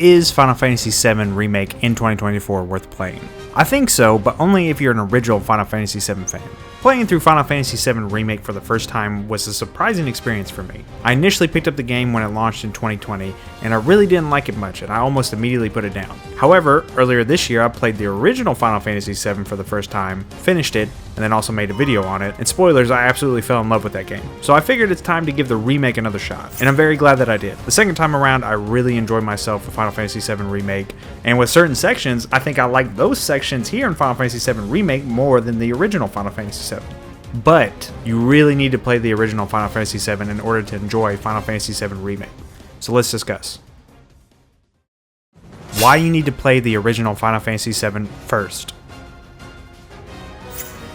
Is Final Fantasy VII Remake in 2024 worth playing? I think so, but only if you're an original Final Fantasy VII fan. Playing through Final Fantasy VII Remake for the first time was a surprising experience for me. I initially picked up the game when it launched in 2020, and I really didn't like it much, and I almost immediately put it down. However, earlier this year I played the original Final Fantasy VII for the first time, finished it, and then also made a video on it, and spoilers, I absolutely fell in love with that game. So I figured it's time to give the remake another shot, and I'm very glad that I did. The second time around, I really enjoyed myself with Final Fantasy VII Remake, and with certain sections, I think I like those sections here in Final Fantasy VII Remake more than the original Final Fantasy VII. But you really need to play the original Final Fantasy VII in order to enjoy Final Fantasy VII Remake. So let's discuss why you need to play the original Final Fantasy VII first.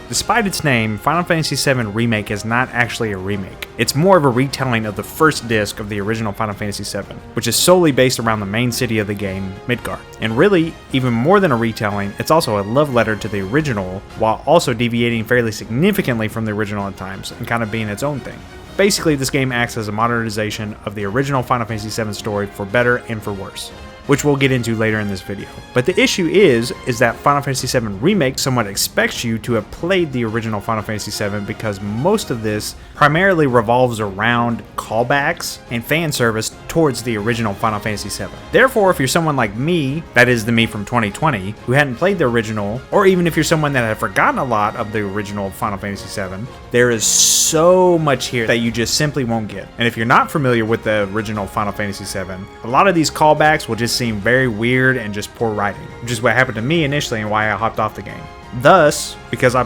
Despite its name, Final Fantasy VII Remake is not actually a remake. It's more of a retelling of the first disc of the original Final Fantasy VII, which is solely based around the main city of the game, Midgard. And really, even more than a retelling, it's also a love letter to the original, while also deviating fairly significantly from the original at times, and kind of being its own thing. Basically, this game acts as a modernization of the original Final Fantasy VII story for better and for worse, which we'll get into later in this video. But the issue is that Final Fantasy VII Remake somewhat expects you to have played the original Final Fantasy VII because most of this primarily revolves around callbacks and fan service towards the original Final Fantasy VII. Therefore, if you're someone like me, that is the me from 2020, who hadn't played the original, or even if you're someone that had forgotten a lot of the original Final Fantasy VII, there is so much here that you just simply won't get. And if you're not familiar with the original Final Fantasy VII, a lot of these callbacks will just seem very weird and just poor writing, which is what happened to me initially and why I hopped off the game. Thus, because I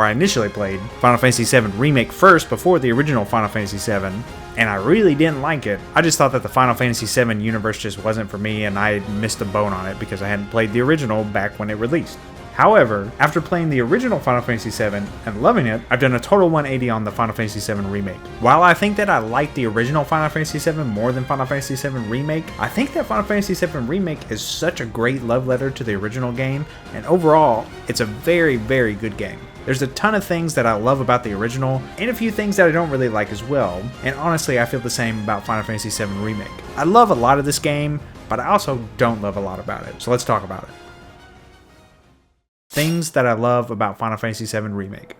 initially played Final Fantasy VII Remake first before the original Final Fantasy VII, and I really didn't like it. I just thought that the Final Fantasy VII universe just wasn't for me, and I missed a boat on it because I hadn't played the original back when it released. However, after playing the original Final Fantasy VII and loving it, I've done a total 180 on the Final Fantasy VII Remake. While I think that I like the original Final Fantasy VII more than Final Fantasy VII Remake, I think that Final Fantasy VII Remake is such a great love letter to the original game, and overall, it's a very, very good game. There's a ton of things that I love about the original, and a few things that I don't really like as well, and honestly I feel the same about Final Fantasy VII Remake. I love a lot of this game, but I also don't love a lot about it, so let's talk about it. Things that I love about Final Fantasy VII Remake.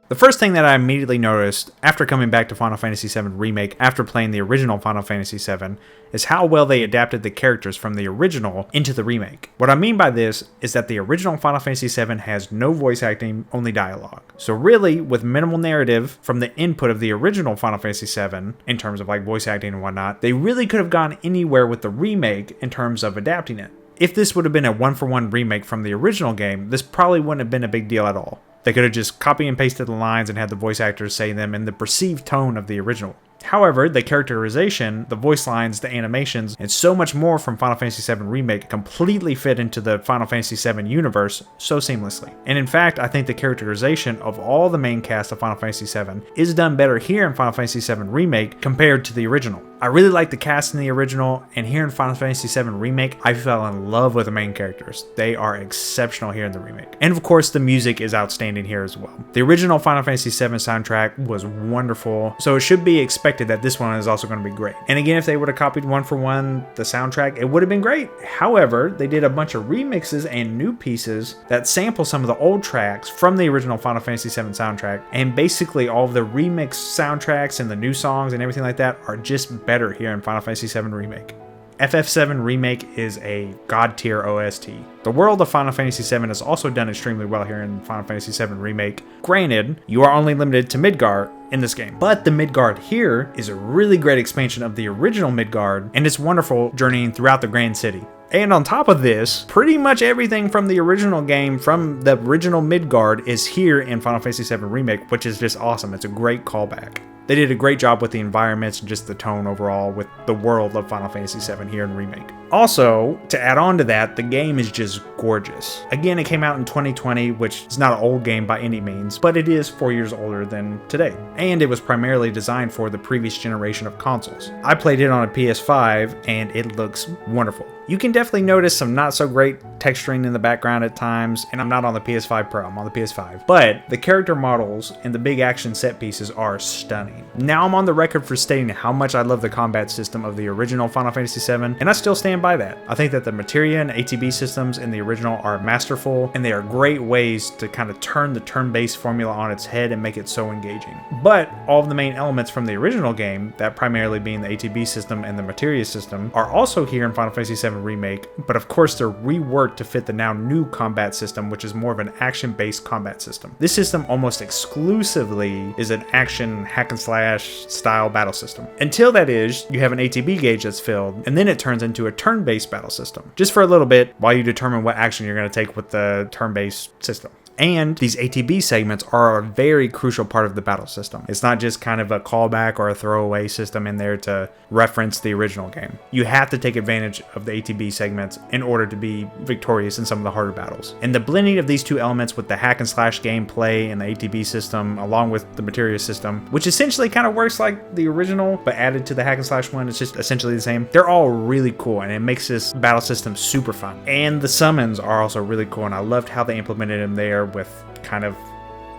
The first thing that I immediately noticed after coming back to Final Fantasy VII Remake after playing the original Final Fantasy VII is how well they adapted the characters from the original into the remake. What I mean by this is that the original Final Fantasy VII has no voice acting, only dialogue. So really, with minimal narrative from the input of the original Final Fantasy VII, in terms of like voice acting and whatnot, they really could have gone anywhere with the remake in terms of adapting it. If this would have been a one-for-one remake from the original game, this probably wouldn't have been a big deal at all. They could have just copy and pasted the lines and had the voice actors say them in the perceived tone of the original. However, the characterization, the voice lines, the animations, and so much more from Final Fantasy VII Remake completely fit into the Final Fantasy VII universe so seamlessly. And in fact, I think the characterization of all the main cast of Final Fantasy VII is done better here in Final Fantasy VII Remake compared to the original. I really like the cast in the original, and here in Final Fantasy VII Remake, I fell in love with the main characters. They are exceptional here in the remake. And of course, the music is outstanding here as well. The original Final Fantasy VII soundtrack was wonderful, so it should be expected that this one is also going to be great. And again, if they would have copied one for one the soundtrack, it would have been great. However, they did a bunch of remixes and new pieces that sample some of the old tracks from the original Final Fantasy VII soundtrack, and basically all of the remix soundtracks and the new songs and everything like that are just better here in Final Fantasy VII Remake. FF7 Remake is a god tier OST. The world of Final Fantasy VII is also done extremely well here in Final Fantasy VII Remake. Granted, you are only limited to Midgard in this game, but the Midgard here is a really great expansion of the original Midgard, and it's wonderful journeying throughout the Grand City. And on top of this, pretty much everything from the original game, from the original Midgard, is here in Final Fantasy VII Remake, which is just awesome. It's a great callback. They did a great job with the environments and just the tone overall with the world of Final Fantasy VII here in Remake. Also, to add on to that, the game is just gorgeous. Again, it came out in 2020, which is not an old game by any means, but it is 4 years older than today. And it was primarily designed for the previous generation of consoles. I played it on a PS5 and it looks wonderful. You can definitely notice some not so great texturing in the background at times, and I'm not on the PS5 Pro, I'm on the PS5. But the character models and the big action set pieces are stunning. Now I'm on the record for stating how much I love the combat system of the original Final Fantasy VII, and I still stand by that. I think that the materia and ATB systems in the original are masterful, and they are great ways to kind of turn the turn-based formula on its head and make it so engaging. But all of the main elements from the original game, that primarily being the ATB system and the materia system, are also here in Final Fantasy VII Remake, but of course they're reworked to fit the now new combat system, which is more of an action-based combat system. This system almost exclusively is an action hack and slash style battle system. Until that is, you have an ATB gauge that's filled, and then it turns into a turn-based battle system, just for a little bit while you determine what action you're going to take with the turn-based system. And these ATB segments are a very crucial part of the battle system. It's not just kind of a callback or a throwaway system in there to reference the original game. You have to take advantage of the ATB segments in order to be victorious in some of the harder battles. And the blending of these two elements with the hack and slash gameplay and the ATB system, along with the materia system, which essentially kind of works like the original, but added to the hack and slash one, it's just essentially the same. They're all really cool, and it makes this battle system super fun. And the summons are also really cool, and I loved how they implemented them there with kind of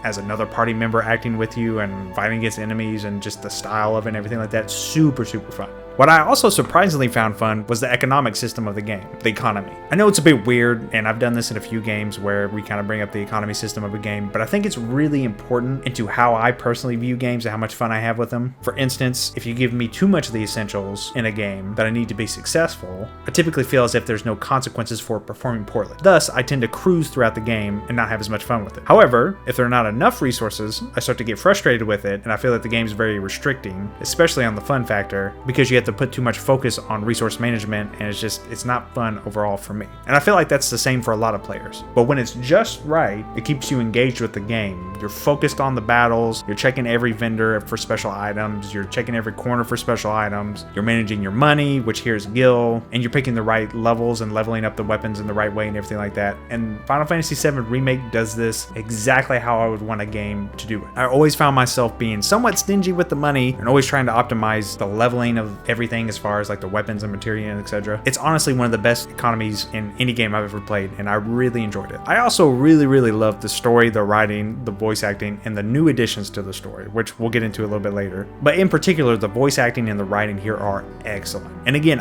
as another party member acting with you and fighting against enemies, and just the style of it and everything like that. Super fun. What I also surprisingly found fun was the economic system of the game, the economy. I know it's a bit weird, and I've done this in a few games where we kind of bring up the economy system of a game, but I think it's really important into how I personally view games and how much fun I have with them. For instance, if you give me too much of the essentials in a game that I need to be successful, I typically feel as if there's no consequences for performing poorly. Thus, I tend to cruise throughout the game and not have as much fun with it. However, if there are not enough resources, I start to get frustrated with it, and I feel that the game's very restricting, especially on the fun factor, because you have to put too much focus on resource management, and it's not fun overall for me. And I feel like that's the same for a lot of players. But when it's just right, it keeps you engaged with the game. You're focused on the battles, you're checking every vendor for special items, you're checking every corner for special items, you're managing your money, which here is gil, and you're picking the right levels and leveling up the weapons in the right way and everything like that. And Final Fantasy VII Remake does this exactly how I would want a game to do it. I always found myself being somewhat stingy with the money and always trying to optimize the leveling of everything as far as like the weapons and materia and etc. It's honestly one of the best economies in any game I've ever played, and I really enjoyed it. I also really loved the story, the writing, the voice acting, and the new additions to the story, which we'll get into a little bit later. But in particular, the voice acting and the writing here are excellent. And again,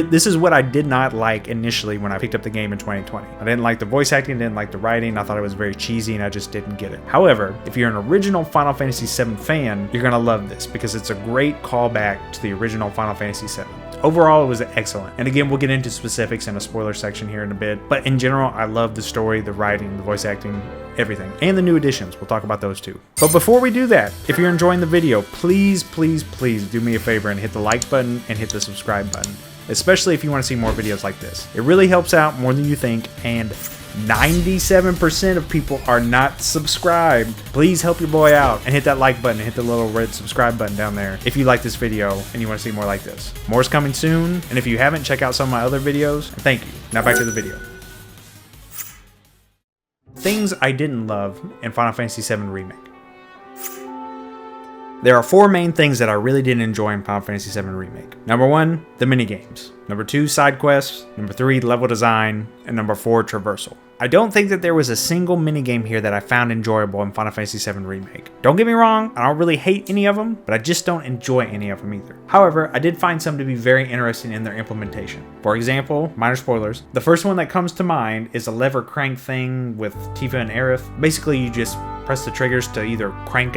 this is what I did not like initially when I picked up the game in 2020. I didn't like the voice acting, didn't like the writing, I thought it was very cheesy, and I just didn't get it. However, if you're an original Final Fantasy VII fan, you're gonna love this because it's a great callback to the original Final Fantasy VII. Overall, it was excellent. And again, we'll get into specifics in a spoiler section here in a bit. But in general, I love the story, the writing, the voice acting, everything. And the new additions. We'll talk about those too. But before we do that, if you're enjoying the video, please do me a favor and hit the like button and hit the subscribe button. Especially if you want to see more videos like this. It really helps out more than you think, and 97% of people are not subscribed. Please help your boy out and hit that like button and hit the little red subscribe button down there if you like this video and you want to see more like this. More is coming soon, and if you haven't, check out some of my other videos. And thank you. Now back to the video. Things I didn't love in Final Fantasy VII Remake. There are 4 main things that I really didn't enjoy in Final Fantasy VII Remake. Number 1, the minigames. Number 2, side quests. Number 3, level design. And number 4, traversal. I don't think that there was a single minigame here that I found enjoyable in Final Fantasy VII Remake. Don't get me wrong, I don't really hate any of them, but I just don't enjoy any of them either. However, I did find some to be very interesting in their implementation. For example, minor spoilers, the first one that comes to mind is a lever crank thing with Tifa and Aerith. Basically, you just press the triggers to either crank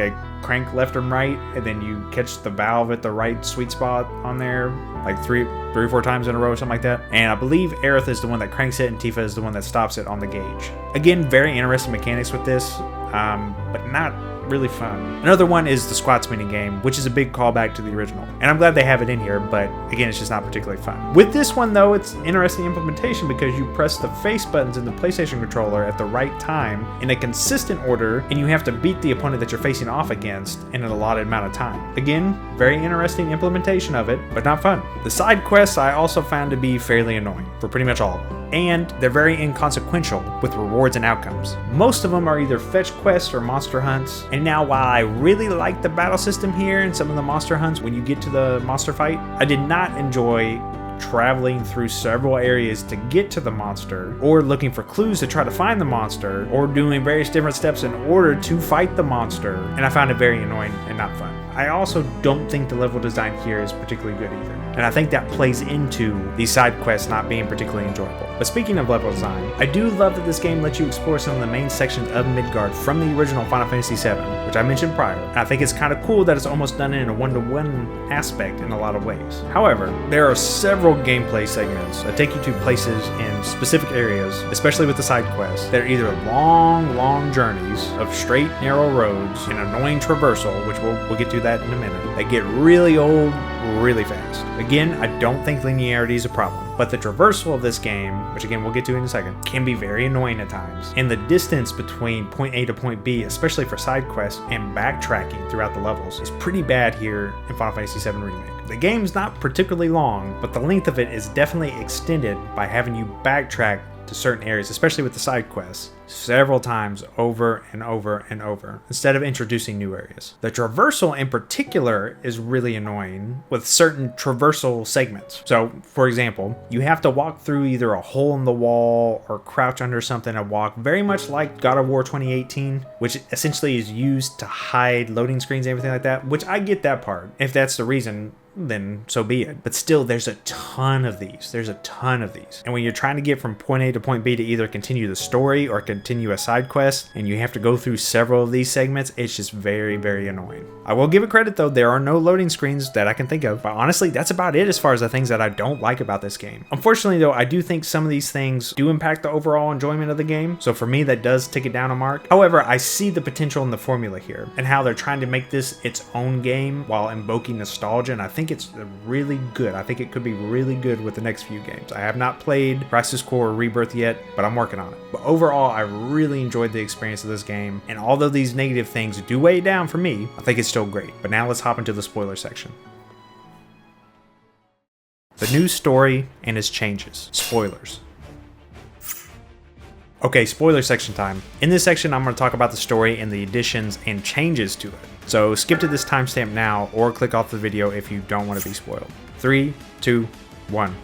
left and right, and then you catch the valve at the right sweet spot on there, like three or 4 times in a row or something like that. And I believe Aerith is the one that cranks it and Tifa is the one that stops it on the gauge. Again, very interesting mechanics with this, but not really fun. Another one is the squats mini game, which is a big callback to the original. And I'm glad they have it in here, but again, it's just not particularly fun. With this one though, it's interesting implementation because you press the face buttons in the PlayStation controller at the right time in a consistent order, and you have to beat the opponent that you're facing off against in an allotted amount of time. Again, very interesting implementation of it, but not fun. The side quests I also found to be fairly annoying for pretty much all of them, and they're very inconsequential with rewards and outcomes. Most of them are either fetch quests or monster hunts, and now while I really like the battle system here and some of the monster hunts when you get to the monster fight, I did not enjoy traveling through several areas to get to the monster, or looking for clues to try to find the monster, or doing various different steps in order to fight the monster, and I found it very annoying and not fun. I also don't think the level design here is particularly good either, and I think that plays into these side quests not being particularly enjoyable. But speaking of level design, I do love that this game lets you explore some of the main sections of Midgard from the original Final Fantasy VII, which I mentioned prior, and I think it's kind of cool that it's almost done in a one-to-one aspect in a lot of ways. However, there are several gameplay segments that take you to places in specific areas, especially with the side quests, that are either long journeys of straight, narrow roads and annoying traversal, which we'll get to that in a minute, that get really old really fast. Again, I don't think linearity is a problem, but the traversal of this game, which again we'll get to in a second, can be very annoying at times. And the distance between point A to point B, especially for side quests and backtracking throughout the levels, is pretty bad here in Final Fantasy VII Remake. The game's not particularly long, but the length of it is definitely extended by having you backtrack to certain areas, especially with the side quests, several times over and over and over, instead of introducing new areas. The traversal in particular is really annoying with certain traversal segments. So, for example, you have to walk through either a hole in the wall or crouch under something and walk, very much like God of War 2018, which essentially is used to hide loading screens and everything like that, which I get that part. If that's the reason, then so be it. But still, there's a ton of these. And when you're trying to get from point A to point B to either continue the story or continue a side quest, and you have to go through several of these segments, it's just very, very annoying. I will give it credit though, there are no loading screens that I can think of, but honestly, that's about it as far as the things that I don't like about this game. Unfortunately though, I do think some of these things do impact the overall enjoyment of the game, so for me that does take it down a mark. However, I see the potential in the formula here, and how they're trying to make this its own game while invoking nostalgia, and I think it's really good. I think it could be really good with the next few games. I have not played Crisis Core or Rebirth yet, but I'm working on it. But overall, I really enjoyed the experience of this game, and although these negative things do weigh down for me, I think it's still great. But now let's hop into the spoiler section. The new story and its changes. Spoilers. Okay, spoiler section time. In this section, I'm going to talk about the story and the additions and changes to it. So skip to this timestamp now, or click off the video if you don't want to be spoiled. 3, 2, 1.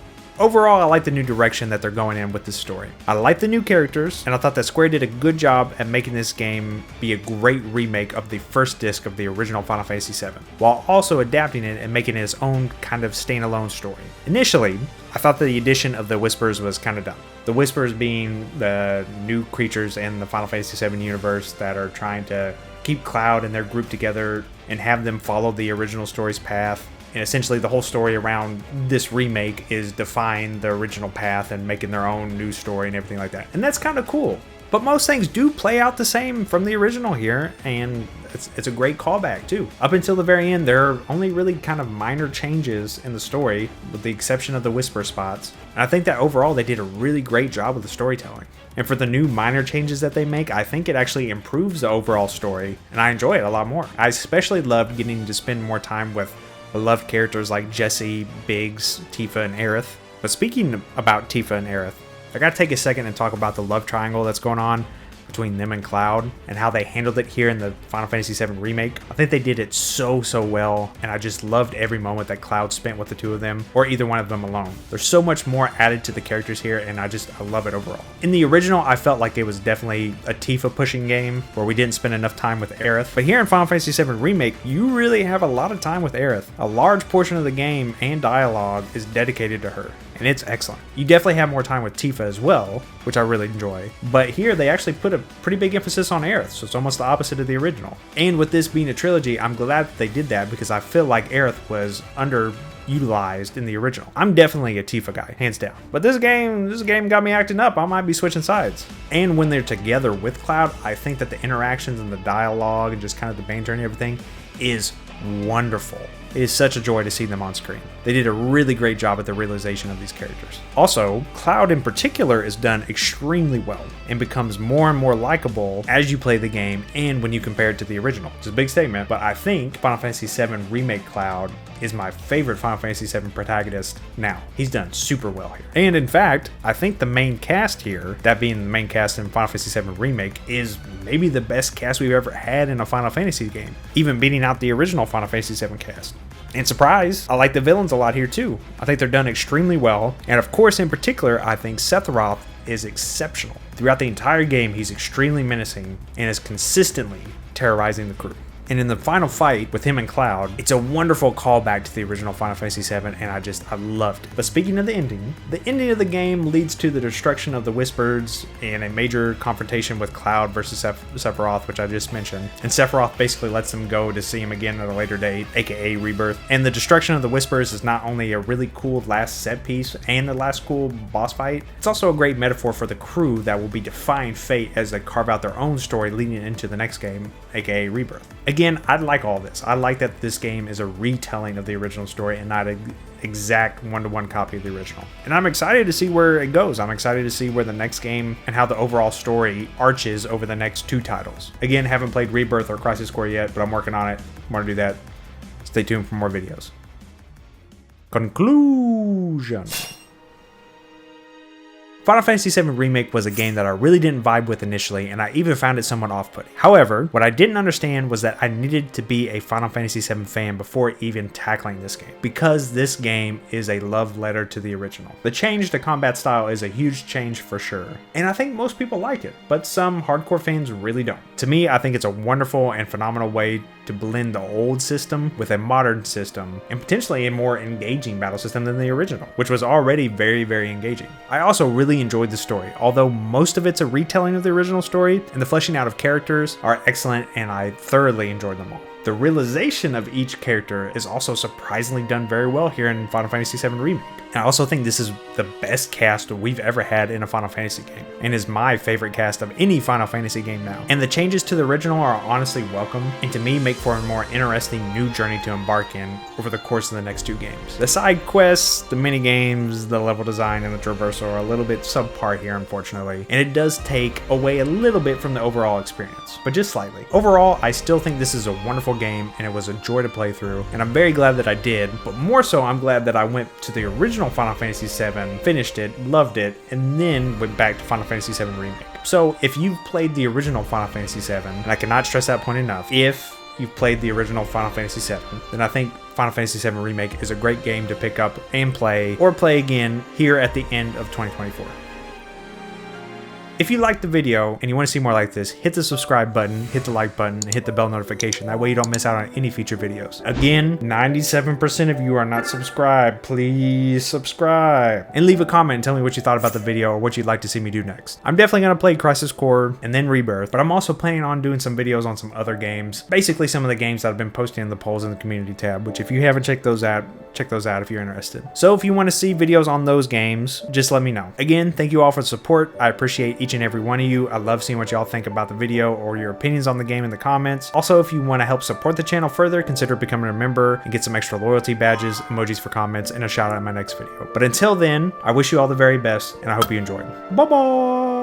Overall, I like the new direction that they're going in with this story. I like the new characters, and I thought that Square did a good job at making this game be a great remake of the first disc of the original Final Fantasy VII, while also adapting it and making it its own kind of standalone story. Initially, I thought the addition of the Whispers was kind of dumb. The Whispers being the new creatures in the Final Fantasy VII universe that are trying to keep Cloud and their group together and have them follow the original story's path. And essentially the whole story around this remake is defying the original path and making their own new story and everything like that. And that's kind of cool. But most things do play out the same from the original here, and it's a great callback too. Up until the very end, there are only really kind of minor changes in the story, with the exception of the whisper spots. And I think that overall they did a really great job with the storytelling. And for the new minor changes that they make, I think it actually improves the overall story, and I enjoy it a lot more. I especially loved getting to spend more time with beloved characters like Jessie, Biggs, Tifa, and Aerith. But speaking about Tifa and Aerith, I gotta take a second and talk about the love triangle that's going on between them and Cloud, and how they handled it here in the Final Fantasy VII Remake. I think they did it so well, and I just loved every moment that Cloud spent with the two of them, or either one of them alone. There's so much more added to the characters here, and I love it overall. In the original, I felt like it was definitely a Tifa pushing game, where we didn't spend enough time with Aerith. But here in Final Fantasy VII Remake, you really have a lot of time with Aerith. A large portion of the game and dialogue is dedicated to her, and it's excellent. You definitely have more time with Tifa as well, which I really enjoy. But here they actually put a pretty big emphasis on Aerith, so it's almost the opposite of the original. And with this being a trilogy, I'm glad that they did that, because I feel like Aerith was utilized in the original. I'm definitely a Tifa guy, hands down. But this game got me acting up. I might be switching sides. And when they're together with Cloud, I think that the interactions and the dialogue and just kind of the banter and everything is wonderful. It is such a joy to see them on screen. They did a really great job at the realization of these characters. Also, Cloud in particular is done extremely well and becomes more and more likable as you play the game and when you compare it to the original. It's a big statement, but I think Final Fantasy VII Remake Cloud is my favorite Final Fantasy VII protagonist now. He's done super well here. And in fact, I think the main cast here, that being the main cast in Final Fantasy VII Remake, is maybe the best cast we've ever had in a Final Fantasy game, even beating out the original Final Fantasy VII cast. And surprise, I like the villains a lot here too. I think they're done extremely well, and of course in particular, I think Sephiroth is exceptional. Throughout the entire game, he's extremely menacing and is consistently terrorizing the crew. And in the final fight with him and Cloud, it's a wonderful callback to the original Final Fantasy VII, and I loved it. But speaking of the ending of the game leads to the destruction of the Whispers and a major confrontation with Cloud versus Sephiroth, which I just mentioned. And Sephiroth basically lets them go to see him again at a later date, aka Rebirth. And the destruction of the Whispers is not only a really cool last set piece and the last cool boss fight, it's also a great metaphor for the crew that will be defying fate as they carve out their own story leading into the next game, aka Rebirth. Again, I like all this. I like that this game is a retelling of the original story and not an exact one-to-one copy of the original. And I'm excited to see where it goes. I'm excited to see where the next game and how the overall story arches over the next two titles. Again, haven't played Rebirth or Crisis Core yet, but I'm working on it. Want to do that. Stay tuned for more videos. Conclusion. Final Fantasy VII Remake was a game that I really didn't vibe with initially, and I even found it somewhat off-putting. However, what I didn't understand was that I needed to be a Final Fantasy VII fan before even tackling this game, because this game is a love letter to the original. The change to combat style is a huge change for sure, and I think most people like it, but some hardcore fans really don't. To me, I think it's a wonderful and phenomenal way to blend the old system with a modern system, and potentially a more engaging battle system than the original, which was already very, very engaging. I also really enjoyed the story, although most of it's a retelling of the original story, and the fleshing out of characters are excellent, and I thoroughly enjoyed them all. The realization of each character is also surprisingly done very well here in Final Fantasy VII Remake. And I also think this is the best cast we've ever had in a Final Fantasy game, and is my favorite cast of any Final Fantasy game now. And the changes to the original are honestly welcome, and to me make for a more interesting new journey to embark in over the course of the next two games. The side quests, the mini games, the level design, and the traversal are a little bit subpar here, unfortunately, and it does take away a little bit from the overall experience, but just slightly. Overall, I still think this is a wonderful game, and it was a joy to play through, and I'm very glad that I did, but more so I'm glad that I went to the original Final Fantasy VII, finished it, loved it, and then went back to Final Fantasy VII Remake. So if you've played the original Final Fantasy VII, and I cannot stress that point enough, if you've played the original Final Fantasy VII, then I think Final Fantasy VII Remake is a great game to pick up and play, or play again here at the end of 2024. If you liked the video and you want to see more like this, hit the subscribe button, hit the like button, and hit the bell notification. That way you don't miss out on any future videos. Again, 97% of you are not subscribed. Please subscribe. And leave a comment and tell me what you thought about the video or what you'd like to see me do next. I'm definitely going to play Crisis Core and then Rebirth, but I'm also planning on doing some videos on some other games. Basically some of the games that I've been posting in the polls in the community tab, which if you haven't checked those out, check those out if you're interested. So if you want to see videos on those games, just let me know. Again, thank you all for the support. I appreciate each and every one of you. I love seeing what y'all think about the video or your opinions on the game in the comments. Also, if you want to help support the channel further, consider becoming a member and get some extra loyalty badges, emojis for comments, and a shout out in my next video. But until then, I wish you all the very best, and I hope you enjoyed. Bye bye!